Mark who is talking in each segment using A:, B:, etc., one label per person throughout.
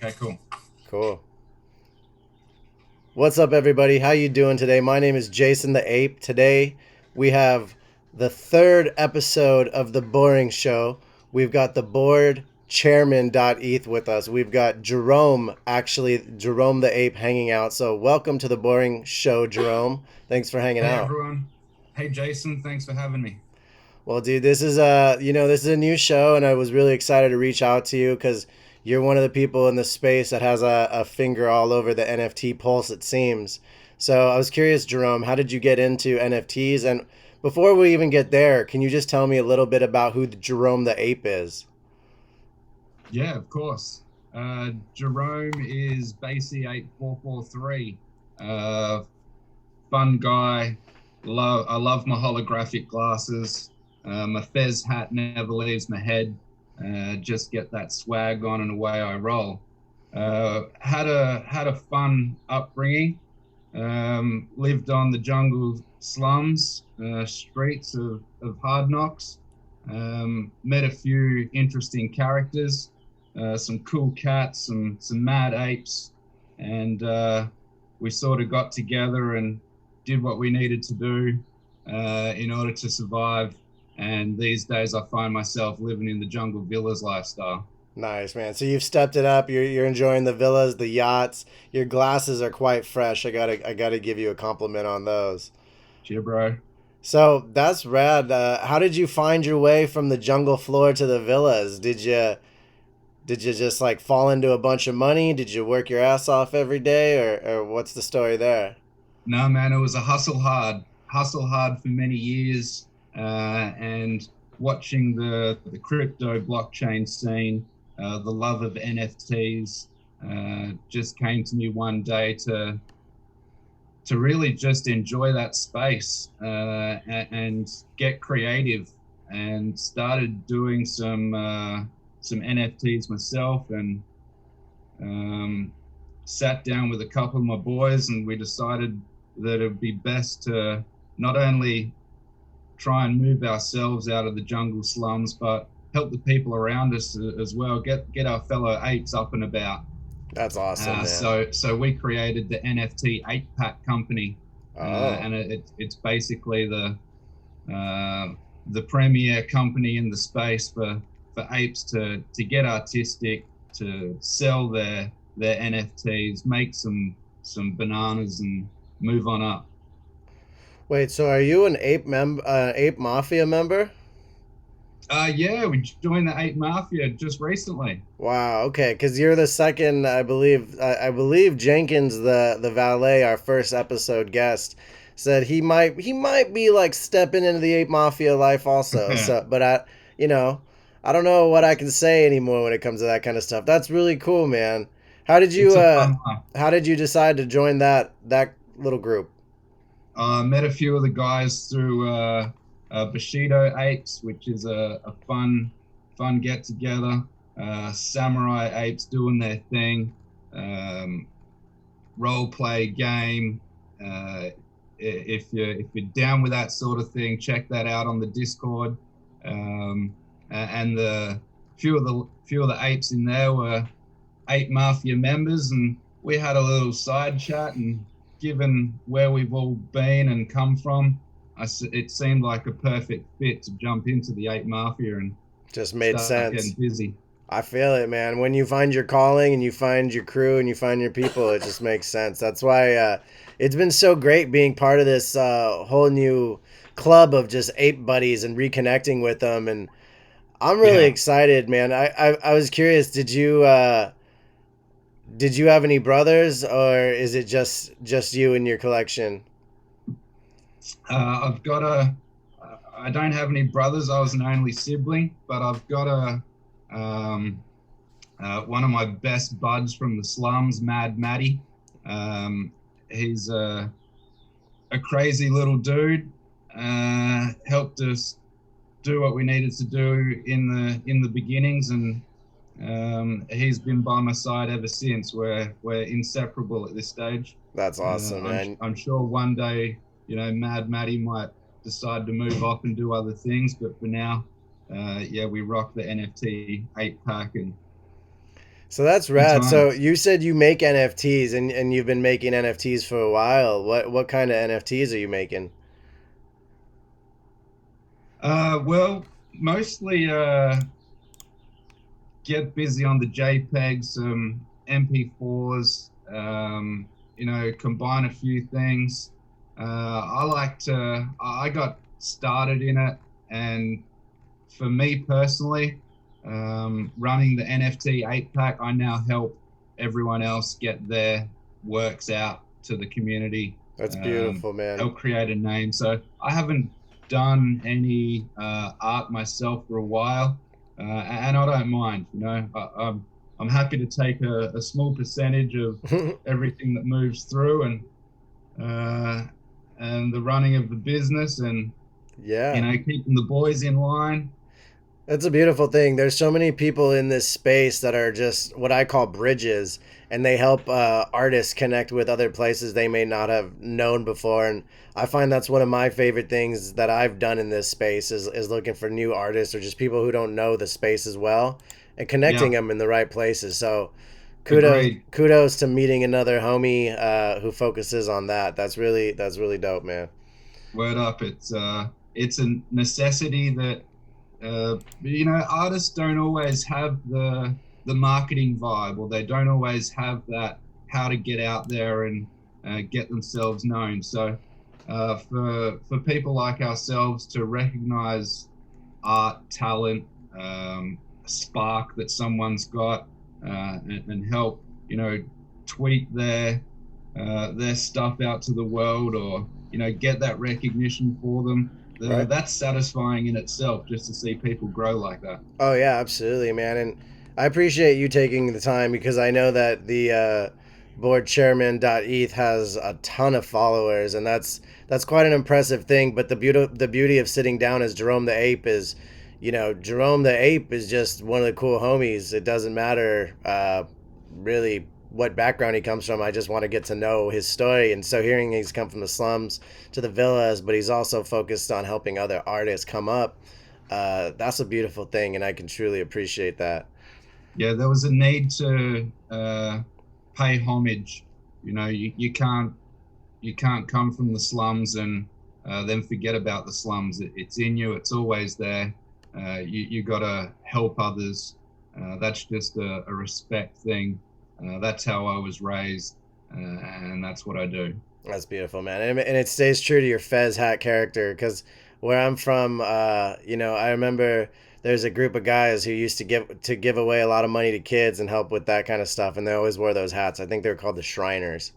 A: Okay, cool.
B: Cool. What's up, everybody? How you doing today? My name is Jason the Ape. Today we have the third episode of the Boring Show. We've got the board chairman .eth with us. We've got Jerome, actually Jerome the Ape, hanging out. So welcome to the Boring Show, Jerome. Thanks for hanging
A: Hey,
B: out.
A: everyone. Hey, Jason. Thanks for having me.
B: Well, dude, this is a new show, and I was really excited to reach out to you because you're one of the people in the space that has a finger all over the NFT pulse, it seems. So I was curious, Jerome, how did you get into NFTs? And before we even get there, can you just tell me a little bit about who Jerome the Ape is?
A: Yeah, of course. Jerome is Basie 8443. Fun guy. I love my holographic glasses. My fez hat never leaves my head. Just get that swag on and away I roll. Had a fun upbringing. Lived on the jungle slums, streets of Hard Knocks. Met a few interesting characters, some cool cats, some mad apes, and we sort of got together and did what we needed to do in order to survive. And these days, I find myself living in the jungle villas lifestyle.
B: Nice, man. So you've stepped it up. You're enjoying the villas, the yachts. Your glasses are quite fresh. I gotta give you a compliment on those.
A: Cheer, bro.
B: So that's rad. How did you find your way from the jungle floor to the villas? Did you just like fall into a bunch of money? Did you work your ass off every day, or what's the story there?
A: No, man, it was a hustle hard for many years, and watching the crypto blockchain scene, the love of NFTs, just came to me one day to really just enjoy that space and get creative, and started doing some NFTs myself, and sat down with a couple of my boys, and we decided that it would be best to not only try and move ourselves out of the jungle slums, but help the people around us as well, get our fellow apes up and about.
B: That's awesome, man.
A: So we created the NFT Ape Pack company,
B: Oh,
A: and it's basically the premier company in the space for apes to get artistic, to sell their NFTs, make some bananas, and move on up.
B: wait. So are you an Ape Mafia member?
A: Yeah, we joined the Ape Mafia just recently.
B: Wow. Okay, because you're the second, I believe. I believe Jenkins, the valet, our first episode guest, said he might be like stepping into the Ape Mafia life also. So, but you know, I don't know what I can say anymore when it comes to that kind of stuff. That's really cool, man. How did
A: It's
B: you
A: a
B: uh,
A: fun life.
B: how did you decide to join that little group?
A: Met a few of the guys through Bushido Apes, which is a fun get together. Samurai Apes doing their thing. Um, Role play game. Uh, if you're down with that sort of thing, check that out on the Discord. And the few of the apes in there were Ape Mafia members, and we had a little side chat. And given where we've all been and come from, it seemed like a perfect fit to jump into the Ape Mafia and
B: Just made
A: start getting
B: sense.
A: busy.
B: I feel it, man. When you find your calling and you find your crew and you find your people, it just makes sense. That's why it's been so great being part of this whole new club of just ape buddies and reconnecting with them. And I'm really
A: Yeah.
B: excited, man. I was curious. Did you have any brothers, or is it just you and your collection?
A: I've got a. I don't have any brothers. I was an only sibling, but I've got one of my best buds from the slums, Mad Matty. He's a crazy little dude. Helped us do what we needed to do in the beginnings, and he's been by my side ever since. We're inseparable at this stage.
B: That's awesome, man.
A: I'm sure one day, Mad Matty might decide to move off and do other things, but for now, yeah, we rock the NFT 8 pack. And
B: So that's
A: Good
B: rad. So
A: times.
B: you said you make NFTs and you've been making NFTs for a while. What kind of NFTs are you making?
A: Well, mostly get busy on the JPEGs, some MP4s, combine a few things. I got started in it, and for me personally, running the NFT 8 pack, I now help everyone else get their works out to the community,
B: That's
A: um,
B: beautiful, man.
A: help create a name. So I haven't done any art myself for a while, and I don't mind. I'm happy to take a small percentage of everything that moves through, uh, and the running of the business, and
B: Yeah.
A: keeping the boys in line.
B: That's a beautiful thing. There's so many people in this space that are just what I call bridges, and they help artists connect with other places they may not have known before. And I find that's one of my favorite things that I've done in this space is looking for new artists or just people who don't know the space as well and connecting
A: Yeah,
B: them in the right places. So
A: agreed.
B: kudos to meeting another homie who focuses on that. That's really dope, man.
A: Word up. It's a necessity that artists don't always have the marketing vibe, or they don't always have that how to get out there and get themselves known. So for people like ourselves to recognize art, talent, spark that someone's got, and help, tweet their stuff out to the world, or get that recognition for them.
B: Right.
A: That's satisfying in itself, just to see people grow like that.
B: Oh yeah, absolutely, man. And I appreciate you taking the time because I know that the board chairman .eth has a ton of followers, and that's quite an impressive thing. But the beauty of sitting down as Jerome the Ape is, Jerome the Ape is just one of the cool homies. It doesn't matter really what background he comes from. I just want to get to know his story. And so hearing he's come from the slums to the villas, but he's also focused on helping other artists come up, that's a beautiful thing, and I can truly appreciate that.
A: Yeah, there was a need to pay homage. You can't come from the slums and then forget about the slums. It's in you. It's always there. You got to help others. That's just a respect thing. That's how I was raised, and that's what I do.
B: That's beautiful, man, and it stays true to your Fez hat character. Because where I'm from, I remember there's a group of guys who used to give away a lot of money to kids and help with that kind of stuff, and they always wore those hats. I think they're called the Shriners.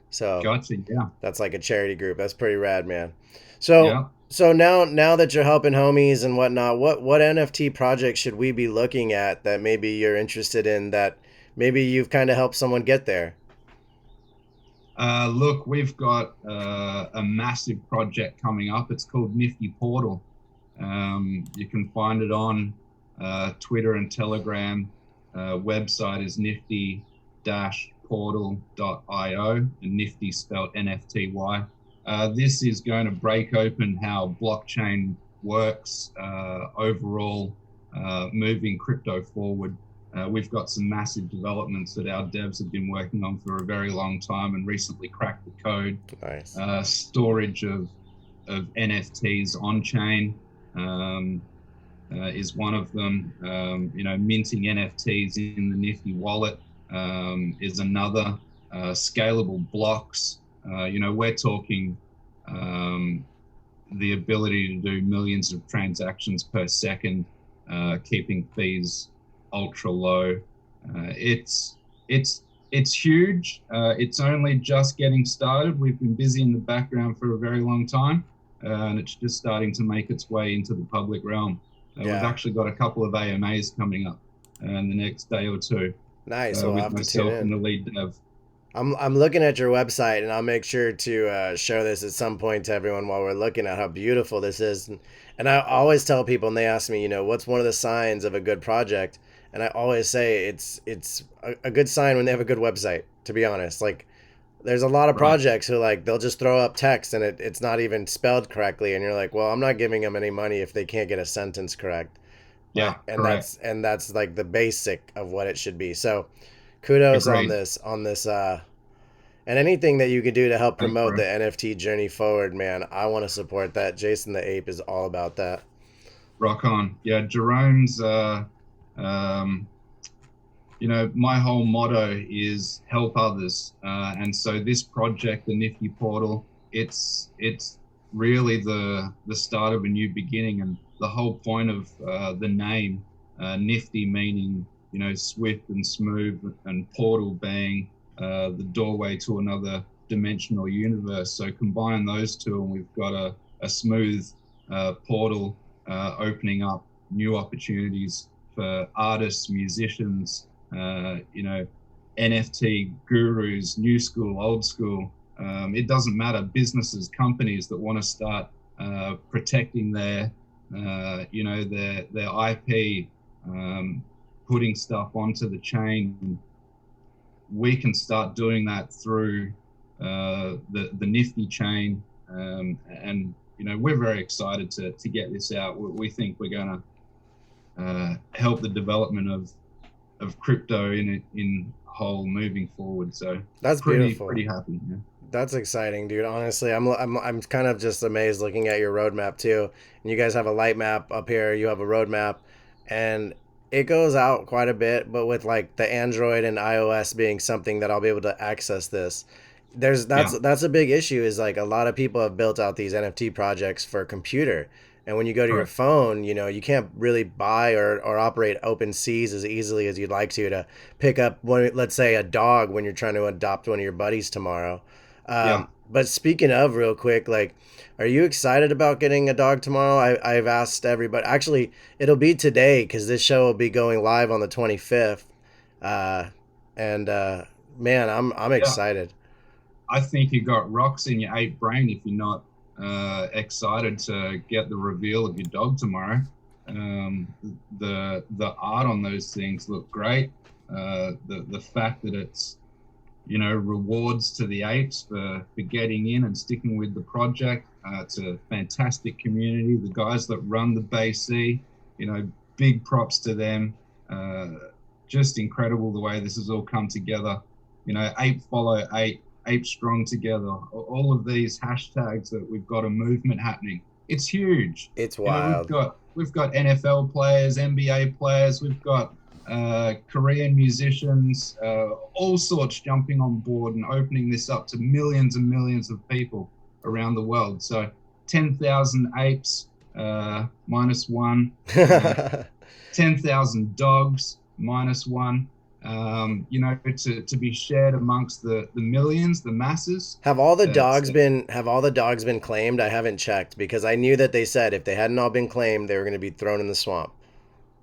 B: So
A: Gotcha. Yeah.
B: that's like a charity group. That's pretty rad, man. So
A: Yeah.
B: now that you're helping homies and whatnot, what NFT projects should we be looking at that maybe you're interested in that maybe you've kind of helped someone get there?
A: Look, we've got a massive project coming up. It's called Nifty Portal. You can find it on Twitter and Telegram. Website is nifty-portal.io, and Nifty spelled NFTY. This is going to break open how blockchain works overall, moving crypto forward. We've got some massive developments that our devs have been working on for a very long time and recently cracked the code.
B: Nice.
A: Storage of NFTs on chain is one of them. Minting NFTs in the Nifty wallet is another. Scalable blocks. We're talking the ability to do millions of transactions per second, keeping fees ultra low. It's huge. It's only just getting started. We've been busy in the background for a very long time, and it's just starting to make its way into the public realm. We've
B: Yeah.
A: actually got a couple of AMAs coming up in the next day or two,
B: Nice. We'll
A: with
B: have to tune
A: myself
B: in.
A: and the lead dev.
B: I'm looking at your website, and I'll make sure to show this at some point to everyone while we're looking at how beautiful this is. And I always tell people, and they ask me, what's one of the signs of a good project? And I always say it's a good sign when they have a good website. To be honest, like there's a lot of
A: Right.
B: projects who like they'll just throw up text and it's not even spelled correctly, and you're like, well, I'm not giving them any money if they can't get a sentence correct.
A: Yeah,
B: and
A: correct.
B: that's like the basic of what it should be. So kudos on
A: Agreed.
B: this and anything that you could do to help
A: Thanks,
B: promote
A: bro.
B: the NFT journey forward, man. I want to support that. Jason the Ape is all about that.
A: Rock on. Yeah, Jerome's um, my whole motto is help others, and so this project, the Nifty Portal, it's really the start of a new beginning, and the whole point of the name, Nifty meaning swift and smooth, and portal being the doorway to another dimensional universe. So combine those two, and we've got a smooth portal opening up new opportunities for artists, musicians, NFT gurus, new school, old school. It doesn't matter. Businesses, companies that want to start protecting their IP, putting stuff onto the chain. We can start doing that through the Nifty chain, and we're very excited to get this out. We think we're going to help the development of crypto in whole moving forward. So
B: That's
A: pretty
B: beautiful.
A: happy. Yeah.
B: That's exciting, dude. Honestly, I'm kind of just amazed looking at your roadmap too. And you guys have a light map up here. You have a roadmap, and it goes out quite a bit. But with like the Android and iOS being something that I'll be able to access this,
A: Yeah.
B: that's a big issue. Is like a lot of people have built out these NFT projects for computer, and when you go to your
A: Correct.
B: phone, you can't really buy or operate open seas as easily as you'd like to pick up one, let's say a dog when you're trying to adopt one of your buddies tomorrow.
A: Yeah.
B: But speaking of, real quick, like, are you excited about getting a dog tomorrow? I've asked everybody. Actually, it'll be today because this show will be going live on the 25th. Uh, and man, I'm
A: Yeah.
B: excited.
A: I think you got rocks in your ape brain if you're not excited to get the reveal of your dog tomorrow. The art on those things look great. The fact that it's rewards to the apes for getting in and sticking with the project. It's a fantastic community. The guys that run the BC, big props to them. Just incredible the way this has all come together. Ape follow ape, ape strong together. All of these hashtags that we've got a movement happening. It's huge.
B: It's
A: We've
B: wild.
A: got NFL players, NBA players. We've got Korean musicians, all sorts jumping on board and opening this up to millions and millions of people around the world. So 10,000 apes minus one, 10,000 dogs minus one, to be shared amongst the millions, the masses.
B: Have all the dogs been claimed? I haven't checked because I knew that they said if they hadn't all been claimed, they were going to be thrown in the swamp.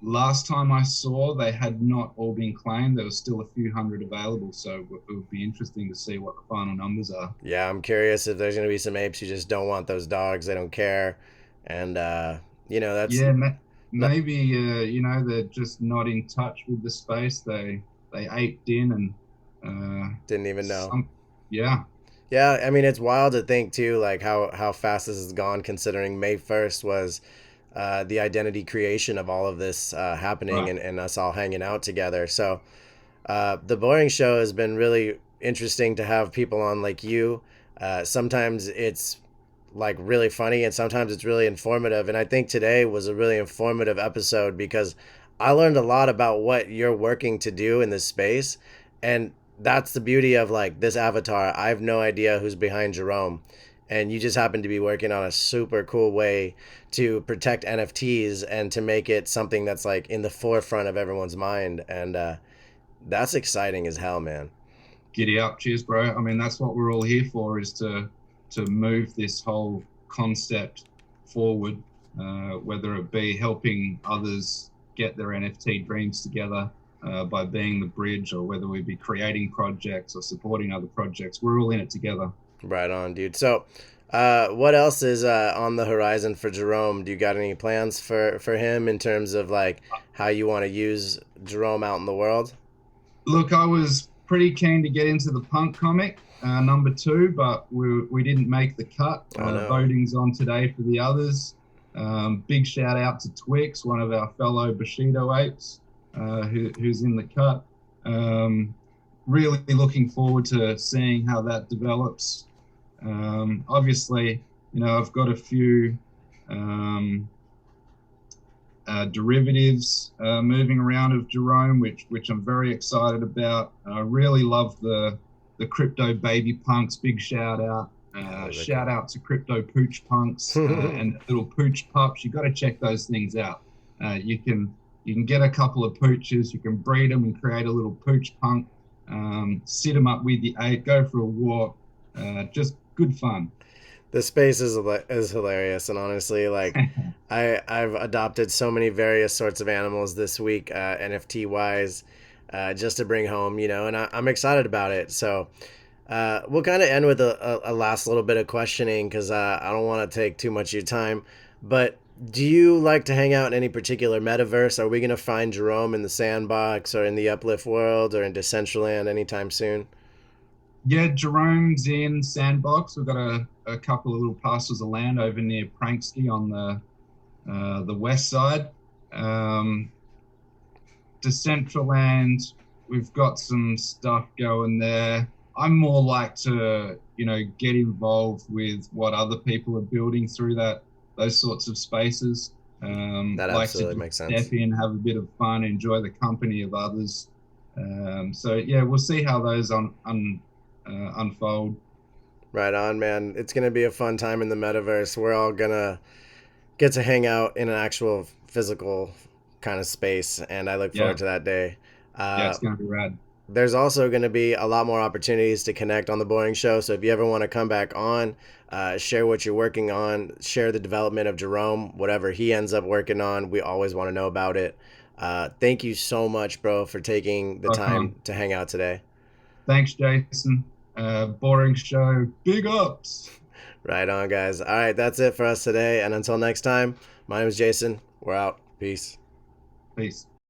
A: Last time I saw, they had not all been claimed. There was still a few hundred available, so it would be interesting to see what the final numbers are.
B: Yeah, I'm curious if there's going to be some apes who just don't want those dogs. They don't care. And, that's
A: Yeah,
B: not,
A: maybe they're just not in touch with the space. They aped in and
B: didn't even know.
A: Yeah,
B: Yeah, I mean, it's wild to think, too, like how fast this has gone considering May 1st was the identity creation of all of this happening
A: right.
B: and us all hanging out together. So the Boring Show has been really interesting to have people on like you. Sometimes it's like really funny and sometimes it's really informative. And I think today was a really informative episode because I learned a lot about what you're working to do in this space. And that's the beauty of like this avatar. I have no idea who's behind Jerome. And you just happen to be working on a super cool way to protect NFTs and to make it something that's like in the forefront of everyone's mind. And that's exciting as hell, man.
A: Giddy up, cheers, bro. I mean, that's what we're all here for, is to move this whole concept forward, whether it be helping others get their NFT dreams together by being the bridge, or whether we be creating projects or supporting other projects. We're all in it together.
B: Right on, dude. So, what else is on the horizon for Jerome? Do you got any plans for him in terms of like how you want to use Jerome out in the world?
A: Look, I was pretty keen to get into the punk comic number 2, but we didn't make the cut.
B: Oh no.
A: Voting's on today for the others. Big shout out to Twix, one of our fellow Bushido apes, who's in the cut. Really looking forward to seeing how that develops. Obviously, I've got a few derivatives moving around of Jerome, which I'm very excited about. I really love the crypto baby punks. Big shout out. Shout out to crypto pooch punks and little pooch pups. You got to check those things out. You can get a couple of pooches. You can breed them and create a little pooch punk. Sit them up with the ape. Go for a walk. Just good fun.
B: The space is hilarious, and honestly, like I've adopted so many various sorts of animals this week, NFT wise, just to bring home, and I'm excited about it. So we'll kind of end with a last little bit of questioning because I don't want to take too much of your time. But do you like to hang out in any particular metaverse? Are we gonna find Jerome in the Sandbox or in the Uplift world or in Decentraland anytime soon?
A: Yeah, Jerome's in Sandbox. We've got a couple of little parcels of land over near Pranksky on the west side. Decentraland, we've got some stuff going there. I'm more like to, get involved with what other people are building through those sorts of spaces.
B: That
A: like
B: absolutely
A: to
B: makes sense.
A: step in, have a bit of fun, enjoy the company of others. So yeah, we'll see how those unfold.
B: Right on, man. It's going to be a fun time in the metaverse. We're all going to get to hang out in an actual physical kind of space, and I look
A: Yeah,
B: forward to that day.
A: yeah,
B: Uh,
A: it's gonna be rad.
B: there's also going to be a lot more opportunities to connect on the Boring Show. So if you ever want to come back on, share what you're working on, share the development of Jerome, whatever he ends up working on, we always want to know about it. Thank you so much, bro, for taking the
A: Rock
B: time
A: on.
B: to hang out today.
A: Thanks, Jason. Boring show. Big ups.
B: Right on, guys. All right, that's it for us today. And until next time, my name is Jason. We're out. Peace.
A: Peace.